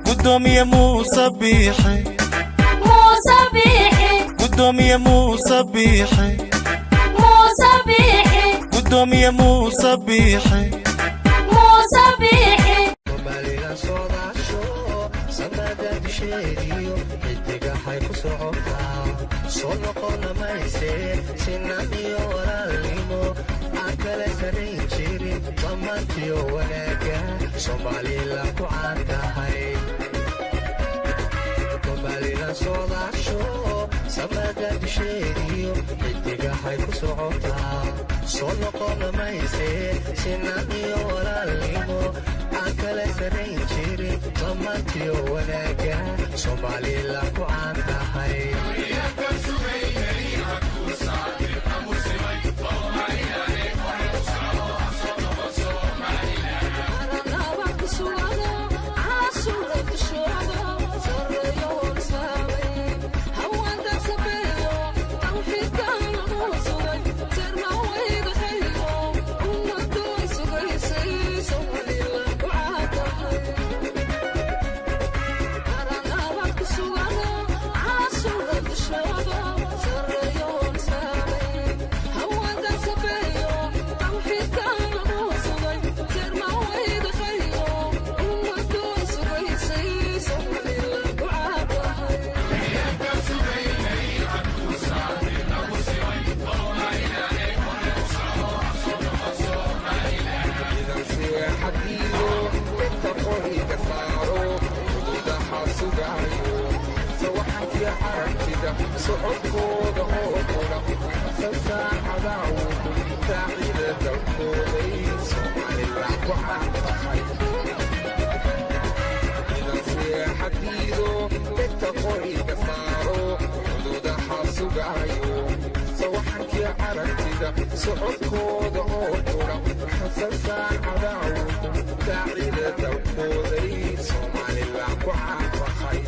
قدومي موسى بيحي موسى بيحي قدومي موسى بيحي موسى بيحي قدومي موسى بيحي موسى بيحي Soomaalila soo daasho samada disheediyo xidiga hay ku socotaa soo noqona mayse sinaan iyo walaalnimo aan kala sarayn jirin dhammaantiyo wanaaga Soomaalila ku caan tahay Soomaalila soo daasho samada disheediyo xidiga hay ku socotaa soo noqona mayse sinaan iyo walaalnimo kala sarayn jirin dhammaantiyo wanaaga Soomaalila ku caan tahay socodkooda oo qura sasaacada uu taacida dalkooday Soomaalila ku caan tahay idan seexadiido dadka qoriga saaro xuduudaha sugayo sawaxankii aragtida socodkooda oo qura sasaacada uu taacida dalkooday Soomaalila ku caan tahay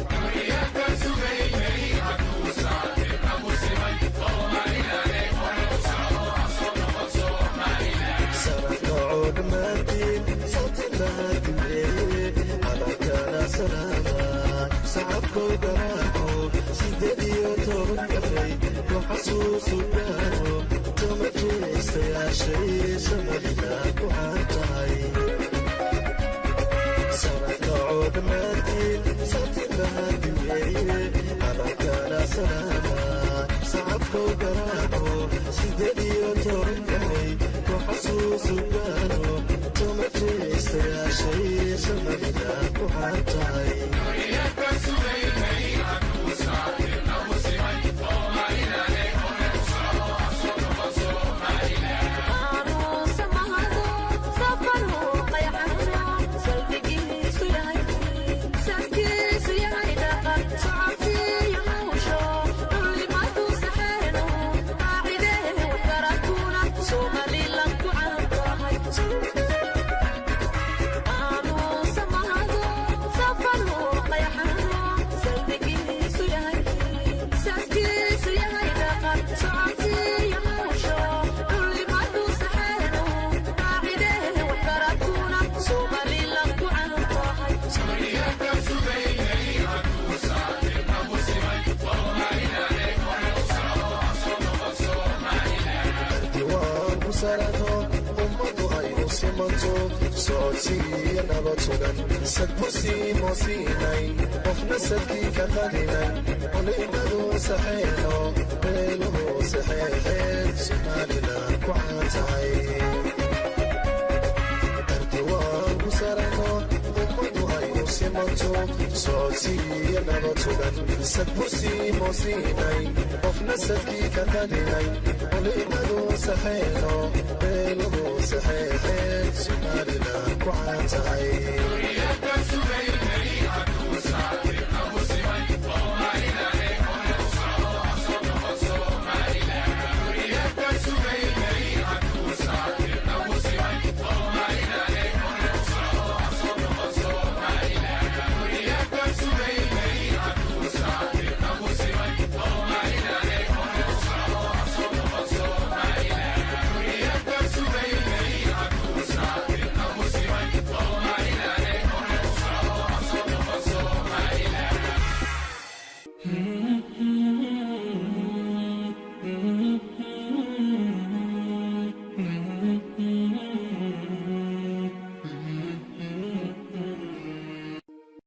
Soomaalila ku caan tahay